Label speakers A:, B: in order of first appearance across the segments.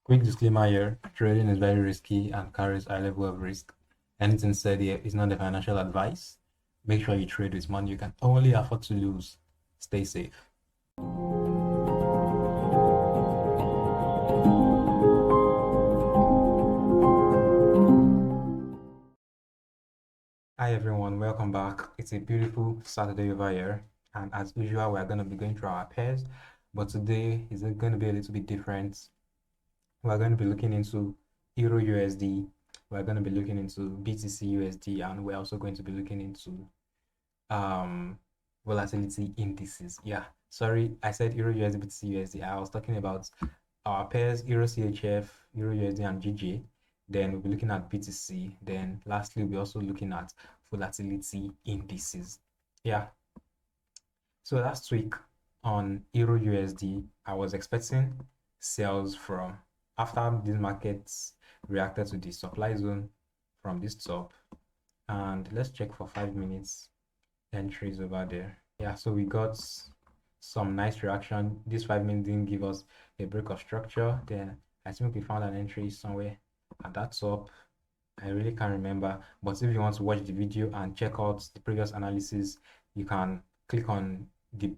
A: Quick disclaimer here, trading is very risky and carries a high level of risk. Anything said here is not a financial advice. Make sure you trade with money you can only afford to lose. Stay safe. Hi everyone, welcome back. It's a beautiful Saturday over here, and as usual, we're going to be going through our pairs, but today is going to be a little bit different. We're going to be looking into Euro USD, we're going to be looking into BTC USD, and we're also going to be looking into volatility indices. Yeah, sorry, I said Euro USD, BTC USD. I was talking about our pairs Euro CHF, Euro USD, and GJ. Then we'll be looking at BTC. Then lastly, we'll be also looking at volatility indices. Yeah. So last week on Euro USD, I was expecting sales from after these markets reacted to the supply zone from this top. And let's check for 5 minutes entries over there. Yeah, so we got some nice reaction. This 5 minutes didn't give us a break of structure. Then I think we found an entry somewhere at that top. I really can't remember, but if you want to watch the video and check out the previous analysis, you can click on the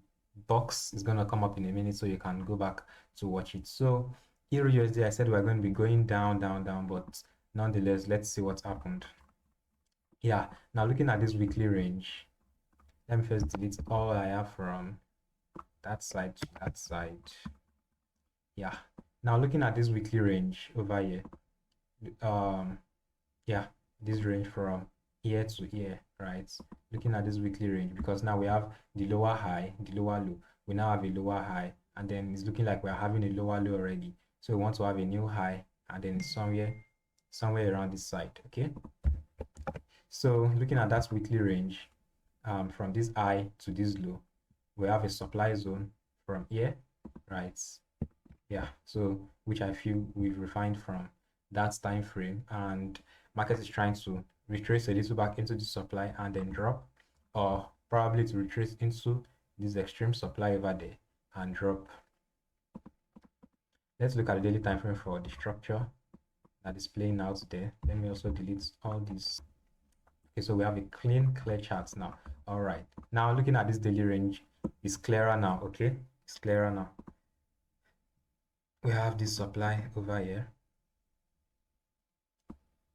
A: box. It's going to come up in a minute, so you can go back to watch it. So Euro USD, I said we're going to be going down, but nonetheless, let's see what's happened. Yeah, now looking at this weekly range, let me first delete all I have from that side to that side. Yeah, now looking at this weekly range over here, yeah, this range from here to here, right? Looking at this weekly range, because now we have the lower high, the lower low. We now have a lower high, and then it's looking like we're having a lower low already. So we want to have a new high, and then somewhere around this side. Okay, so looking at that weekly range, from this high to this low, we have a supply zone from here, right? Yeah, so which I feel we've refined from that time frame, and market is trying to retrace a little back into the supply and then drop, or probably to retrace into this extreme supply over there and drop. Let's look at the daily time frame for the structure that is playing out there. Let me also delete all these. Okay, so we have a clear chart now. All right, now looking at this daily range, it's clearer now. Okay, it's clearer now. We have this supply over here.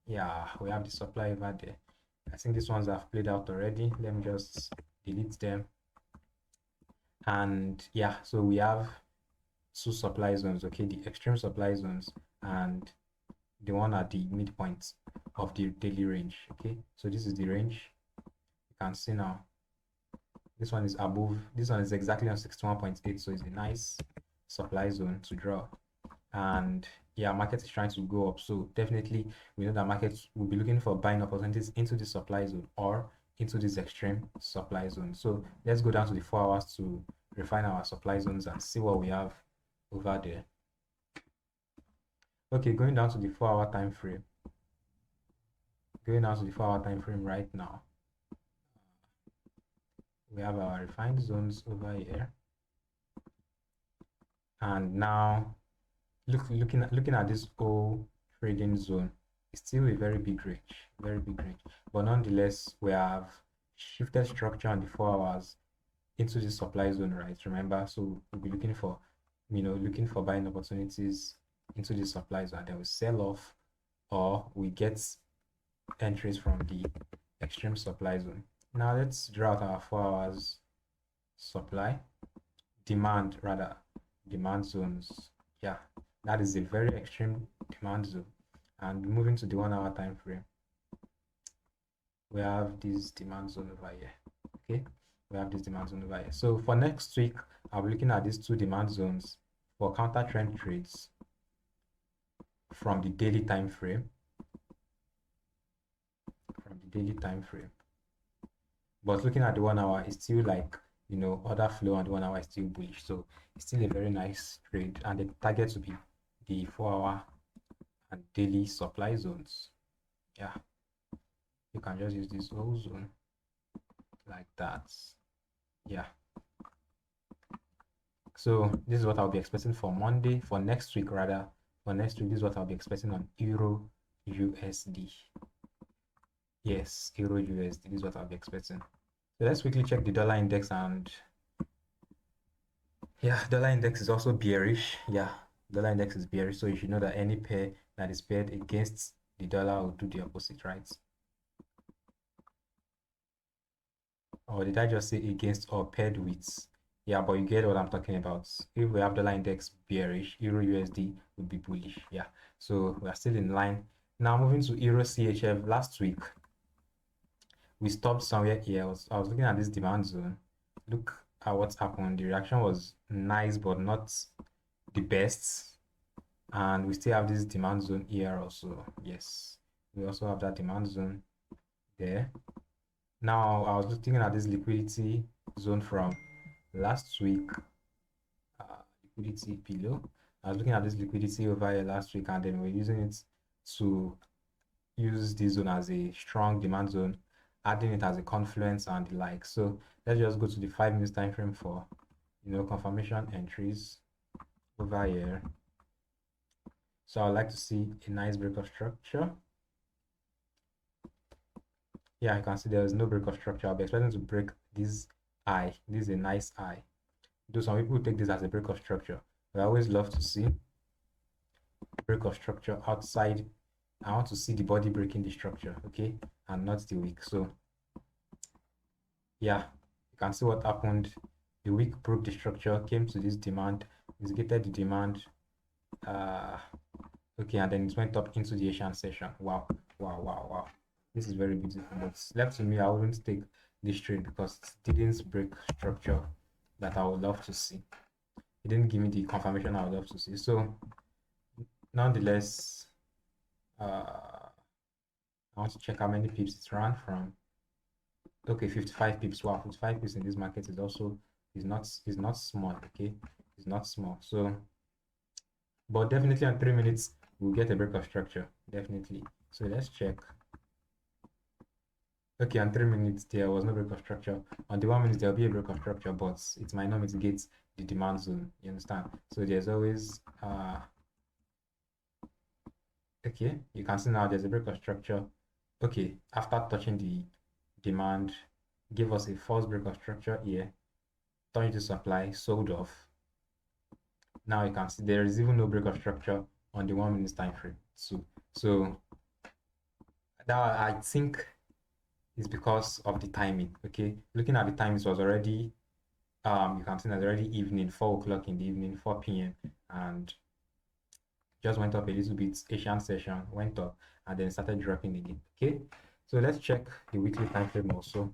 A: Yeah, we have the supply over there. I think these ones have played out already. Let me just delete them. And yeah, so we have two supply zones, okay, the extreme supply zones and the one at the midpoint of the daily range. Okay, so this is the range. You can see now this one is above, this one is exactly on 61.8, so it's a nice supply zone to draw. And yeah, market is trying to go up, so definitely we know that markets will be looking for buying opportunities into the supply zone or into this extreme supply zone. So let's go down to the 4 hours to refine our supply zones and see what we have over there. Okay, going down to the 4-hour time frame. Going down to the 4-hour time frame right now. We have our refined zones over here. And now looking at this whole trading zone, it's still a very big range, but nonetheless we have shifted structure on the 4 hours into the supply zone, right? Remember, so we'll be looking for buying opportunities into the supply zone, and then we sell off, or we get entries from the extreme supply zone. Now let's draw out our 4 hours supply demand zones. Yeah, that is a very extreme demand zone. And moving to the 1 hour time frame, we have this demand zone over here. Okay, we have this demand zone over here. So for next week, I'll be looking at these two demand zones for counter trend trades from the daily time frame. But looking at the 1 hour, it's still like, you know, order flow, and the 1 hour is still bullish, so it's still a very nice trade, and the target to be the 4 hour and daily supply zones. Yeah, you can just use this whole zone like that. Yeah, so this is what I'll be expecting for Monday, for next week rather, for next week, this is what I'll be expecting on Euro USD. Yes, Euro USD, this is what I'll be expecting. So let's quickly check the dollar index, and yeah, dollar index is also bearish. Yeah, dollar index is bearish, so you should know that any pair that is paired against the dollar will do the opposite, right? Or did I just say against or paired with? Yeah, but you get what I'm talking about. If we have dollar index bearish, Euro USD would be bullish. Yeah, so we are still in line. Now moving to Euro CHF. Last week we stopped somewhere here. I was looking at this demand zone. Look at what's happened. The reaction was nice, but not the best. And we still have this demand zone here also. Yes, we also have that demand zone there. Now I was looking at this liquidity zone from last week. Liquidity below. I was looking at this liquidity over here last week, and then we're using it to use this zone as a strong demand zone, adding it as a confluence and the like. So let's just go to the 5 minutes time frame for confirmation entries over here. So I'd like to see a nice break of structure. Yeah, you can see there is no break of structure. I'll be expecting to break this eye. This is a nice eye. Though some people take this as a break of structure, but I always love to see break of structure outside. I want to see the body breaking the structure, okay, and not the wick. So yeah, you can see what happened. The wick broke the structure, came to this demand, instigated the demand, okay, and then it went up into the Asian session. Wow, wow, wow, wow. This is very beautiful, but left to me, I wouldn't take this trade because it didn't break structure that I would love to see. It didn't give me the confirmation I would love to see. So nonetheless, I want to check how many pips it ran from. Okay, 55 pips. Wow, 55 pips in this market is also is not small. Okay, it's not small. So, but definitely on 3 minutes we'll get a break of structure, definitely. So let's check. Okay, on 3 minutes there was no break of structure. On the 1 minute there'll be a break of structure, but it might not mitigate the demand zone. You understand? So there's always okay, you can see now there's a break of structure. Okay, after touching the demand, give us a false break of structure here, turn it to supply, sold off. Now you can see there is even no break of structure on the 1 minute time frame. So that I think is because of the timing. Okay, looking at the time, it was already you can see that already evening, 4 o'clock in the evening, 4 p.m. and just went up a little bit. Asian session went up and then started dropping again. Okay, so let's check the weekly time frame also.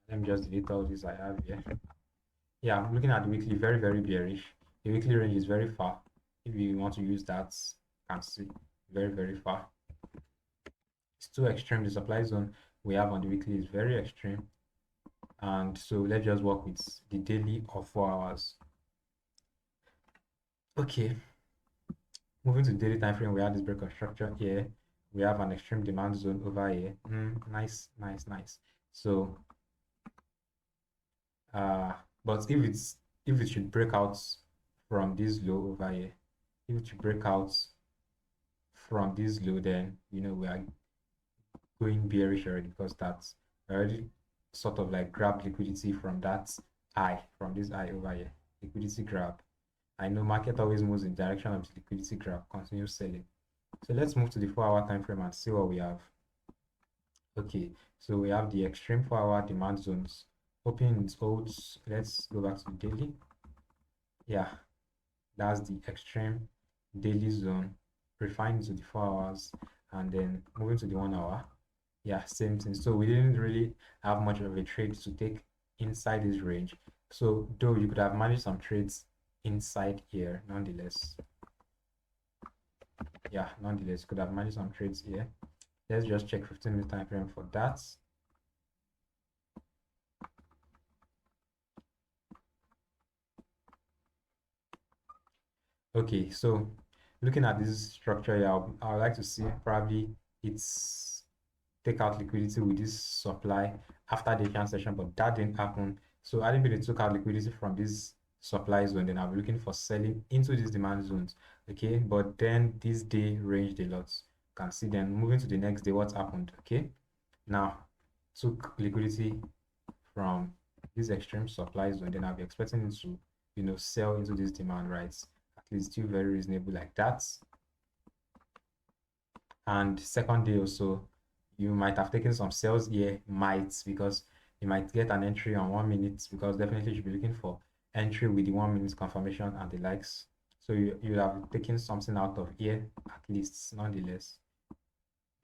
A: Let me just delete all this I have here. Yeah, I'm looking at the weekly, very, very bearish. The weekly range is very far. If you want to use that, you can see very, very far. It's too extreme. The supply zone we have on the weekly is very extreme. And so let's just work with the daily of 4 hours. Okay, moving to the daily time frame, we have this break of structure here. We have an extreme demand zone over here. Nice, nice, nice. So but if it should break out from this low over here, if it should break out from this low, then we are going bearish already, because that's already sort of like grab liquidity from that eye, from this eye over here. Liquidity grab. I know market always moves in direction of the liquidity grab, continue selling. So let's move to the 4-hour time frame and see what we have. Okay, so we have the extreme 4-hour demand zones. Hoping it holds. Let's go back to the daily. Yeah, that's the extreme daily zone, refined to the 4 hours, and then moving to the 1 hour. Yeah, same thing. So we didn't really have much of a trade to take inside this range. So though you could have managed some trades inside here, nonetheless. Yeah, nonetheless, could have managed some trades here. Let's just check 15-minute time frame for that. Okay, so looking at this structure here, I would like to see probably it's take out liquidity with this supply after the Asian session, but that didn't happen. So I didn't really took out liquidity from this supply zone, then I'll be looking for selling into these demand zones okay, but then this day ranged a lot. You can see then moving to the next day, what happened, okay? Now, took liquidity from this extreme supply zone, then I'll be expecting it to, sell into this demand, right? At least still very reasonable like that. And second day also, you might have taken some sales here, because you might get an entry on 1 minute, because definitely you should be looking for entry with the 1 minute confirmation and the likes. So you have taken something out of here, at least, nonetheless.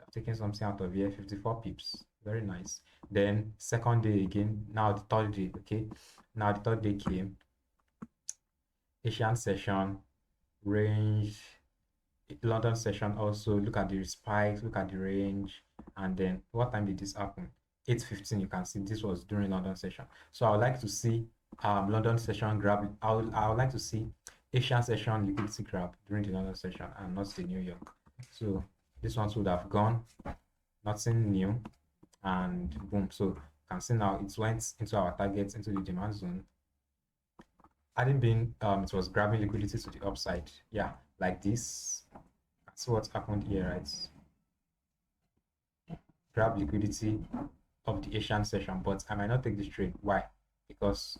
A: I've taken something out of here, 54 pips. Very nice. Then second day again, now the third day, okay? Now the third day came. Asian session, range, London session also, look at the spikes, look at the range, and then what time did this happen? 8:15. You can see this was during London session. So I would like to see London session grab. I would like to see Asian session liquidity grab during the London session and not the New York. So this one would have gone, nothing new, and boom. So you can see now it went into our targets, into the demand zone. Hadn't been it was grabbing liquidity to the upside, yeah, like this. See what's happened here, right? Grab liquidity of the Asian session, but I might not take this trade. Why? Because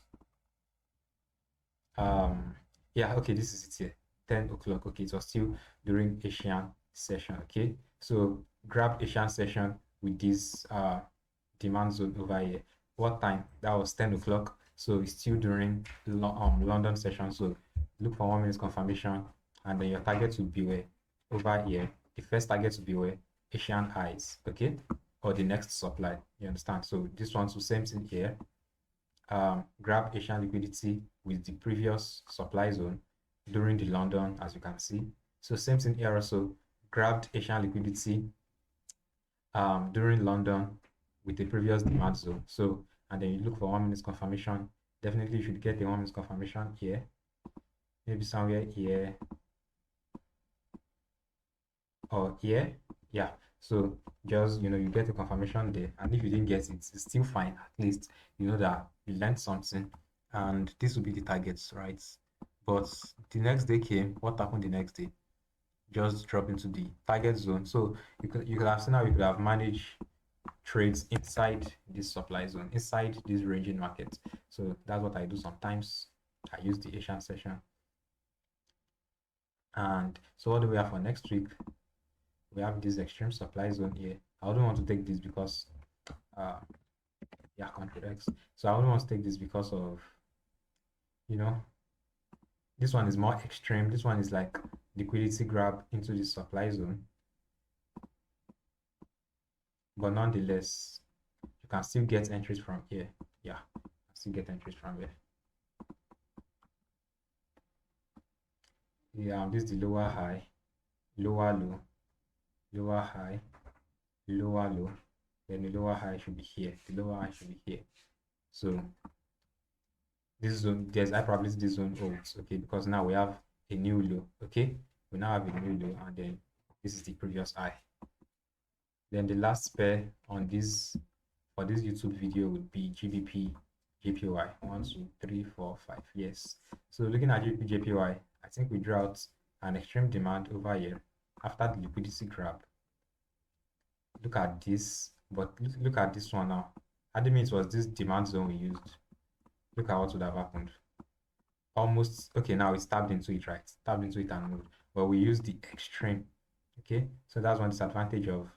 A: yeah, okay, this is it here, 10 o'clock. Okay, it was still during Asian session. Okay, so grab Asian session with this demand zone over here. What time? That was 10 o'clock. So it's still during London session. So look for 1 minute confirmation, and then your target will be where? Over here. The first target will be where? Asian highs, okay, or the next supply. You understand? So this one's the same thing here. Grab Asian liquidity with the previous supply zone during the London, as you can see. So same thing here also. Grabbed Asian liquidity during London with the previous demand zone. So, and then you look for 1 minute confirmation. Definitely you should get the 1 minute confirmation here, maybe somewhere here or here. Yeah, so just you get the confirmation there, and if you didn't get it, it's still fine. At least you know that you learned something, and this will be the targets, right? But the next day came. What happened the next day? Just drop into the target zone. So you could have seen how you could have managed trades inside this supply zone, inside this ranging market. So that's what I do sometimes. I use the Asian session. And so what do we have for next week? We have this extreme supply zone here. I wouldn't want to take this because yeah, control X. So I wouldn't want to take this because of this one is more extreme. This one is like liquidity grab into the supply zone. But nonetheless, you can still get entries from here. Yeah, still get entries from here. Yeah, this is the lower high, lower low, lower high, lower low. Then the lower high should be here. The lower high should be here. So this zone, there's high probability this zone holds, okay, because now we have a new low, okay? We now have a new low, and then this is the previous high. Then the last pair on this for this YouTube video would be GBP JPY. 1 2 3 4 5. Yes. So looking at GBP JPY, I think we drew out an extreme demand over here after the liquidity grab. Look at this, but look at this one now. Admin, it was this demand zone we used. Look at what would have happened. Almost okay. Now it's tapped into it, right? Tapped into it and moved, but we use the extreme. Okay, so that's one disadvantage of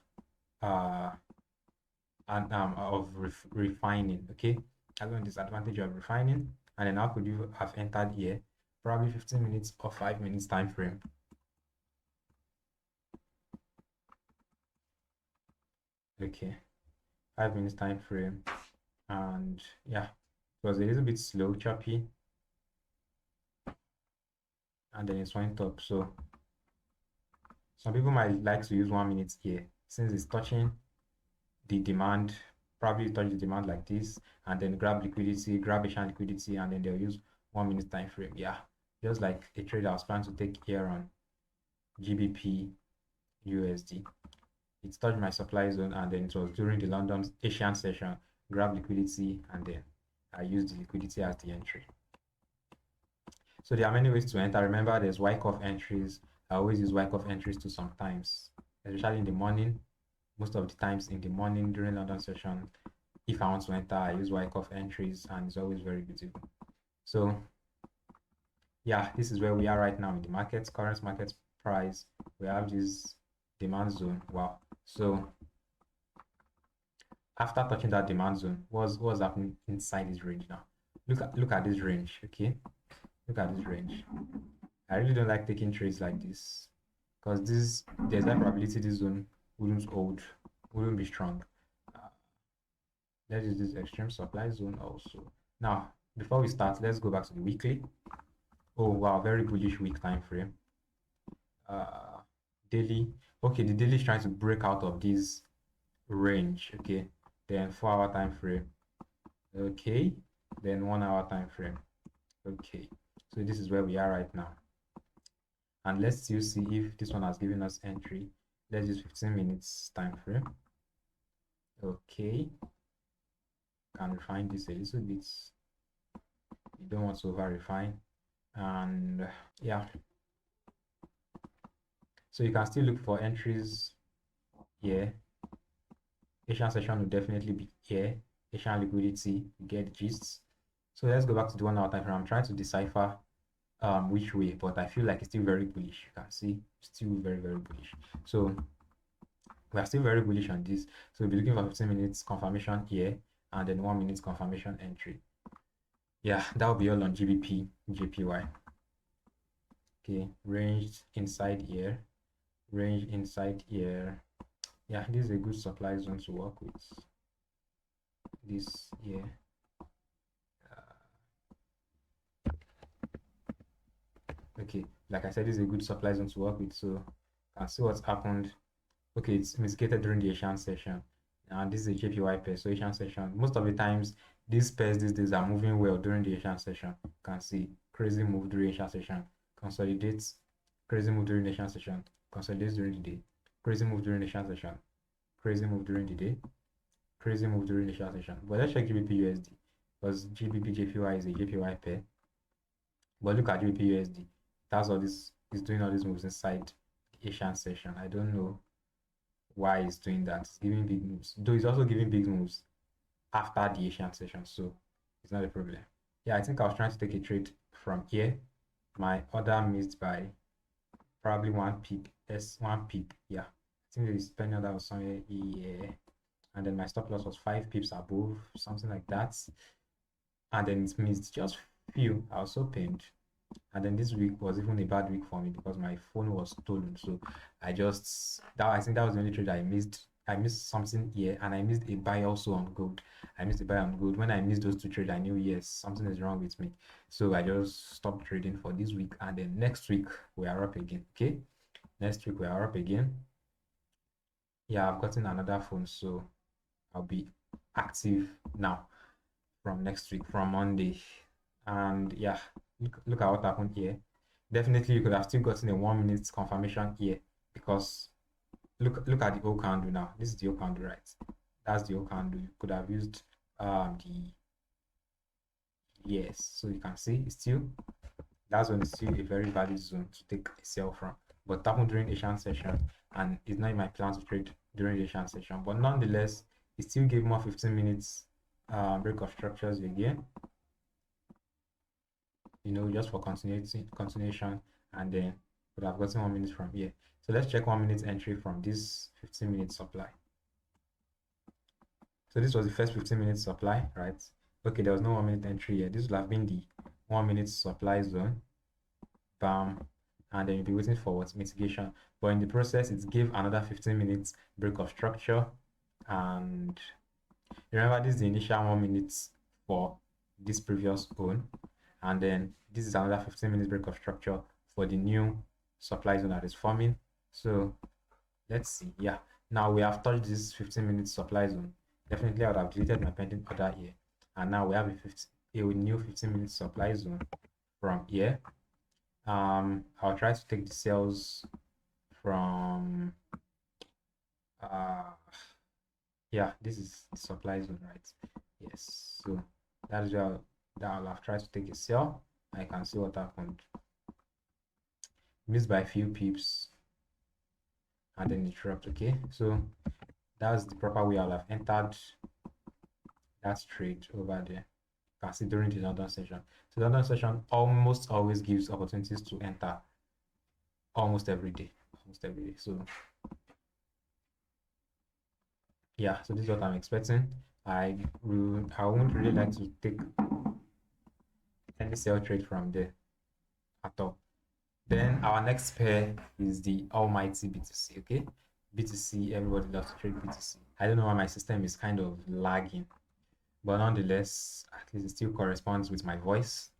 A: refining. Okay, that's one disadvantage of refining. And then how could you have entered here? Probably 15 minutes or 5 minutes time frame. Okay, 5 minutes time frame, and yeah, it was a little bit slow, choppy, and then it went up. So some people might like to use 1 minute here since it's touching the demand, probably touch the demand like this, and then grab liquidity, grab Asian liquidity, and then they'll use 1 minute time frame. Yeah, just like a trade I was planning to take here on GBP USD. It touched my supply zone, and then it was during the London Asian session, grab liquidity, and then I used the liquidity as the entry. So there are many ways to enter. Remember, there's WYCKOFF entries, I always use Wyckoff entries too sometimes, especially in the morning. Most of the times in the morning during London session, if I want to enter, I use Wyckoff entries, and it's always very beautiful. So yeah, this is where we are right now in the market, current market price. We have this demand zone. Wow. So after touching that demand zone, what's happening inside this range now? Look at this range. Okay, look at this range. I really don't like taking trades like this, because there's a probability this zone wouldn't hold, wouldn't be strong. Let's use this extreme supply zone also. Now, before we start, let's go back to the weekly. Oh wow, very bullish week time frame. Daily. Okay, the daily is trying to break out of this range. Okay, then 4-hour time frame. Okay, then 1-hour time frame. Okay, so this is where we are right now, and let's still see if this one has given us entry. Let's use 15 minutes time frame. Okay, can refine this a little bit. You don't want to over refine, and yeah, so you can still look for entries here. Asian session will definitely be here. Asian liquidity, you get the gist. So let's go back to the 1-hour time frame. I'm trying to decipher which way, but I feel like it's still very bullish. You can see still very bullish. So we are still very bullish on this. So we'll be looking for 15 minutes confirmation here, and then 1 minute confirmation entry. Yeah, that will be all on GBP, JPY. Okay, range inside here, range inside here. Yeah, this is a good supply zone to work with. This here. Okay, like I said, this is a good supply zone to work with. So you can see what's happened. Okay, it's mitigated during the Asian session. And this is a JPY pair, so Asian session. Most of the times, these pairs these days are moving well during the Asian session. You can see crazy move during Asian session, consolidates, crazy move during the Asian session, consolidates during the day, crazy move during the Asian session, crazy move during the day, crazy move during the Asian session. But let's check GBP USD, because GBP JPY is a JPY pair. But look at GBP USD. That's all this is doing, all these moves inside the Asian session. I don't know why it's doing that. It's giving big moves, though it's also giving big moves after the Asian session, so it's not a problem. Yeah, I think I was trying to take a trade from here. My order missed by probably 1 pip. Yes, 1 pip. Yeah, I think the penny order was somewhere here, and then my stop loss was 5 pips above, something like that, and then it's missed just few. I was so pained. And then this week was even a bad week for me because my phone was stolen. So I think that was the only trade I missed. I missed something here, and I missed a buy also on gold. I missed a buy on gold. When I missed those two trades, I knew, yes, something is wrong with me. So I just stopped trading for this week, and then next week we are up again. Okay, next week we are up again. Yeah, I've gotten another phone, so I'll be active now from next week, from Monday. And yeah, look at what happened here. Definitely, you could have still gotten a 1 minute confirmation here, because look at the O candle now. This is the O candle, right? That's the O candle. You could have used the yes. So you can see it's still, that's when it's still a very valid zone to take a sell from. But that happened during the Asian session, and it's not in my plan to trade during the Asian session. But nonetheless, it still gave more 15 minutes break of structures again. You know, just for continuation, and then would have gotten 1 minute from here. So let's check 1 minute entry from this 15 minute supply. So this was the first 15 minute supply, right? Okay, there was no 1 minute entry here. This would have been the 1 minute supply zone. Bam. And then you'll be waiting for what's mitigation. But in the process, it gave another 15 minutes break of structure. And remember, this is the initial 1 minute for this previous zone. And then this is another 15 minutes break of structure for the new supply zone that is forming. So let's see. Yeah, now we have touched this 15 minutes supply zone. Definitely I would have deleted my pending order here, and now we have a new 15 minutes supply zone from here. I'll try to take the sales from yeah, this is the supply zone, right? Yes, so that's where I'll have tried to take a sell. I can see what happened. missed by a few pips, and then it dropped. Okay, so that's the proper way I'll have entered that trade over there, considering the London session. So the London session almost always gives opportunities to enter almost every day. So yeah, so this is what I'm expecting. I won't really like to take any sell trade from there at all. Then our next pair is the almighty BTC. Okay, BTC, everybody loves to trade BTC. I don't know why my system is kind of lagging, but nonetheless, at least it still corresponds with my voice.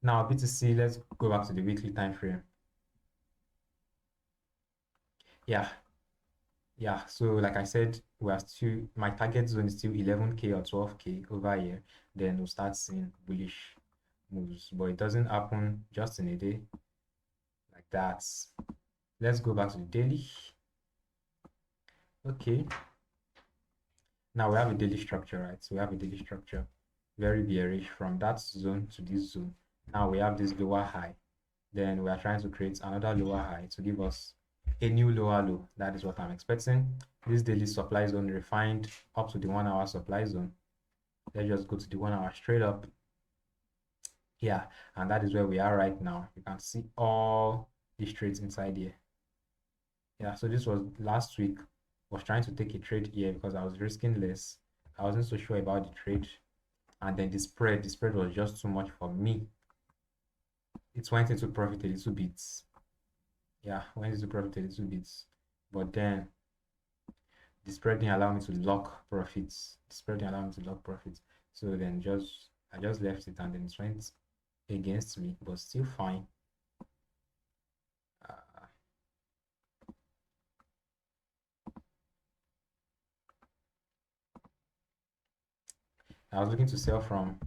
A: Now BTC, let's go back to the weekly time frame. Yeah, so like I said, my target zone is still 11K or 12K over here. Then we'll start seeing bullish moves, but it doesn't happen just in a day like that. Let's go back to the daily. Okay, now we have a daily structure, right? So we have a daily structure, very bearish from that zone to this zone. Now we have this lower high. Then we are trying to create another lower high to give us a new lower low. That is what I'm expecting. This daily supply zone refined up to the 1 hour supply zone. Let's just go to the 1 hour straight up. Yeah, and that is where we are right now. You can see all these trades inside here. Yeah, so this was last week. I was trying to take a trade here because I was risking less. I wasn't so sure about the trade. And then the spread was just too much for me. It went into profit a little bit. Yeah, went into profit a little bit. But then the spread didn't allow me to lock profits. So then I just left it, and then it went against me, but still fine. I was looking to sell from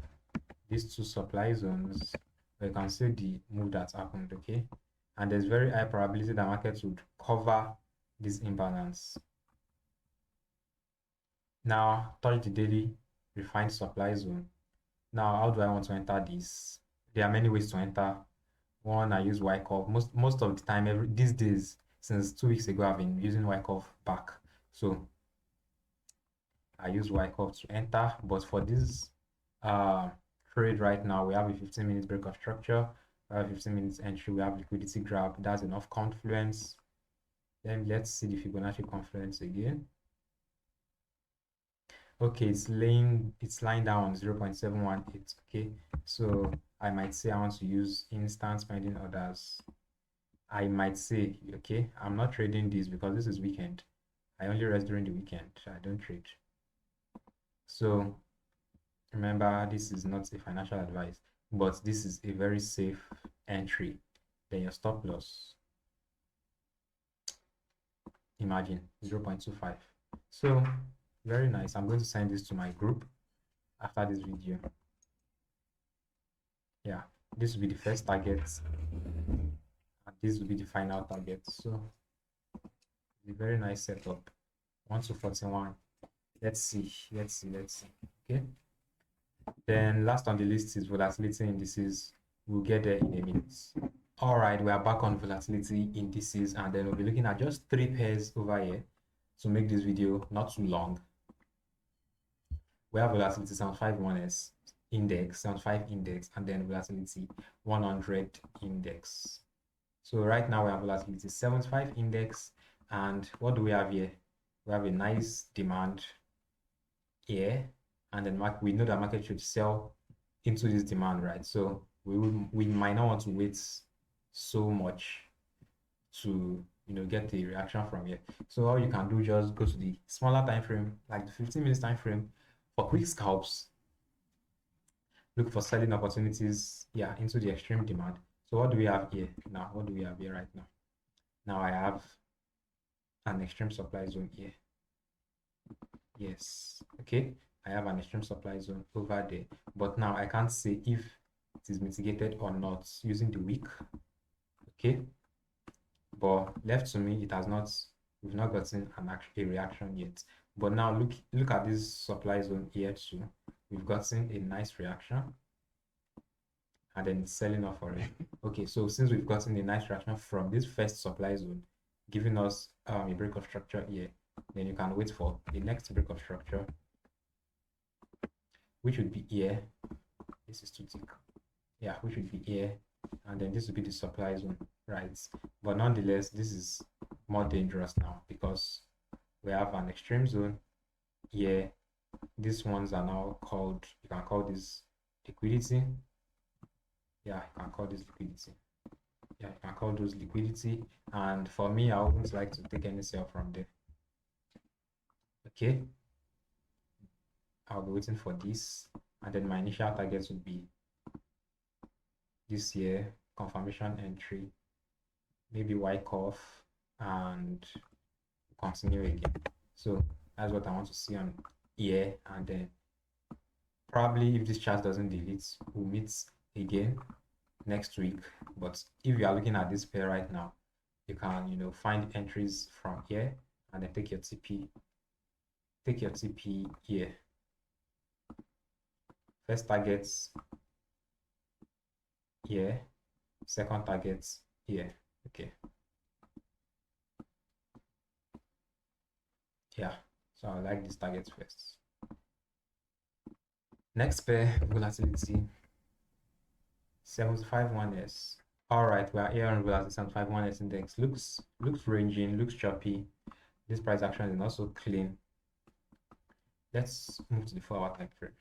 A: these two supply zones, but you can see the move that happened. Okay, and there's very high probability that markets would cover this imbalance. Now touch the daily refined supply zone. Now, how do I want to enter this? There are many ways to enter. One, I use WYCKOFF. Most of the time, these days, since 2 weeks ago, I've been using WYCKOFF back. So I use WYCKOFF to enter. But for this trade right now, we have a 15-minute break of structure. We have 15 minutes entry. We have liquidity grab. That's enough confluence. Then let's see the Fibonacci confluence again. Okay, it's lying down on 0.718. Okay, so I might say I want to use instant pending orders. I might say, okay, I'm not trading this because this is weekend. I only rest during the weekend. I don't trade. So remember, this is not a financial advice, but this is a very safe entry. Then your stop loss, imagine 0.25. So very nice. I'm going to send this to my group after this video. Yeah, this will be the first target, and this will be the final target. So a very nice setup. 1 to 41. Let's see. Okay, then last on the list is volatility indices. We'll get there in a minute. All right, we are back on volatility indices, and then we'll be looking at just 3 pairs over here to make this video not too long. We have volatility 751S index, 75 index, and then volatility 100 index. So right now we have volatility 75 index, and what do we have here? We have a nice demand here, and then we know that market should sell into this demand, right? So we might not want to wait so much to get the reaction from here. So all you can do, just go to the smaller time frame, like the 15 minutes time frame, for quick scalps. Look for selling opportunities, yeah, into the extreme demand. So what do we have here now? What do we have here right now? Now I have an extreme supply zone here. Yes, okay, I have an extreme supply zone over there, but now I can't say if it is mitigated or not using the wick. Okay, but left to me, it has not. We've not gotten a reaction yet. But now look at this supply zone here too. We've gotten a nice reaction, and then it's selling off already. Okay, so since we've gotten a nice reaction from this first supply zone, giving us a break of structure here, then you can wait for the next break of structure, which would be here. This is too thick. Yeah, which would be here, and then this would be the supply zone, right? But nonetheless, this is more dangerous now because we have an extreme zone here. These ones are now called, you can call this liquidity. Yeah, you can call this liquidity. Yeah, you can call those liquidity. And for me, I wouldn't like to take any sell from there. Okay, I'll be waiting for this, and then my initial targets would be this here, confirmation entry, maybe WYCKOFF, and continue again. So that's what I want to see on here, and then probably if this chart doesn't delete, we'll meet again next week. But if you are looking at this pair right now, you can find entries from here and then take your TP here. First targets here, second targets here. Okay, yeah, so I like these targets first. Next pair, volatility 751S. All right, we are here on volatility 751S index. Looks ranging, looks choppy. This price action is not so clean. Let's move to the 4-hour time frame.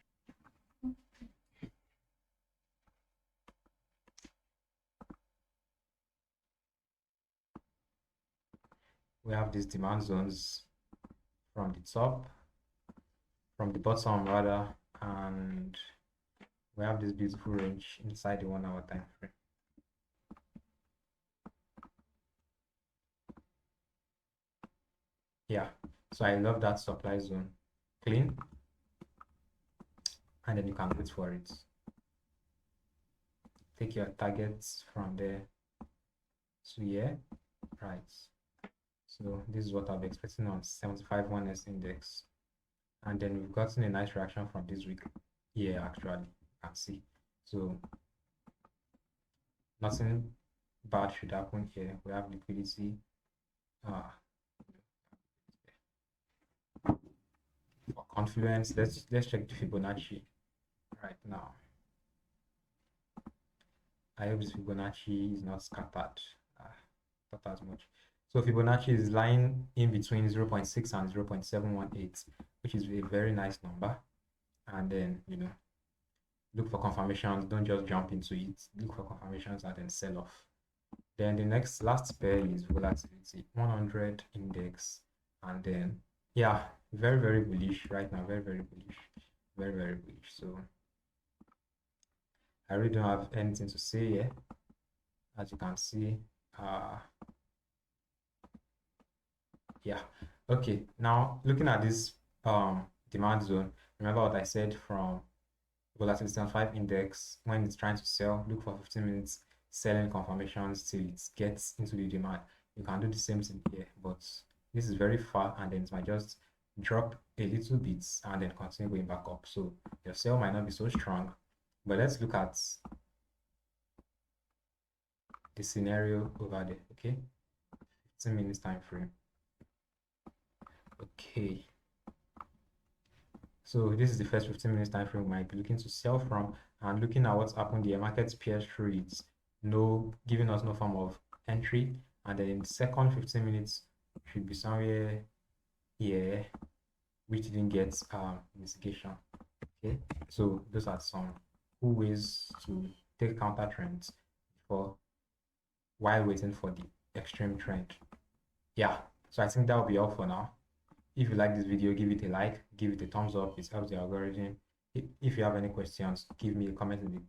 A: We have these demand zones from the top, from the bottom rather, and we have this beautiful range inside the 1-hour time frame. Yeah, so I love that supply zone, clean, and then you can wait for it. Take your targets from there to here, right? So this is what I'll be expecting on 751S index, and then we've gotten a nice reaction from this week here. Actually, you can see, so nothing bad should happen here. We have liquidity. For confluence, let's check the Fibonacci right now. I hope this Fibonacci is not scattered, not as much. So Fibonacci is lying in between 0.6 and 0.718, which is a very nice number. And then look for confirmations. Don't just jump into it. Look for confirmations and then sell off. Then the last pair is volatility 100 index, and then yeah, very bullish right now. Very bullish, very bullish. So I really don't have anything to say here. As you can see, yeah. Okay, now looking at this demand zone, remember what I said from volatility 5 index. When it's trying to sell, look for 15 minutes selling confirmations till it gets into the demand. You can do the same thing here, but this is very far, and then it might just drop a little bit and then continue going back up. So your sell might not be so strong. But let's look at the scenario over there. Okay, 15 minutes time frame. Okay, so this is the first 15 minutes time frame we might be looking to sell from, and looking at what's happened, the market's pierced through it, giving us no form of entry, and then in the second 15 minutes should be somewhere here, which didn't get investigation. Okay, so those are some cool ways to take counter trends while waiting for the extreme trend. Yeah, so I think that will be all for now. If you like this video, give it a like, give it a thumbs up. It helps the algorithm. If you have any questions, give me a comment in the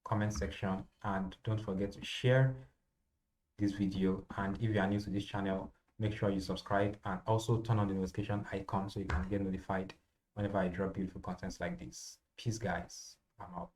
A: comment section, and don't forget to share this video. And if you are new to this channel, make sure you subscribe and also turn on the notification icon so you can get notified whenever I drop beautiful contents like this. Peace, guys. I'm out.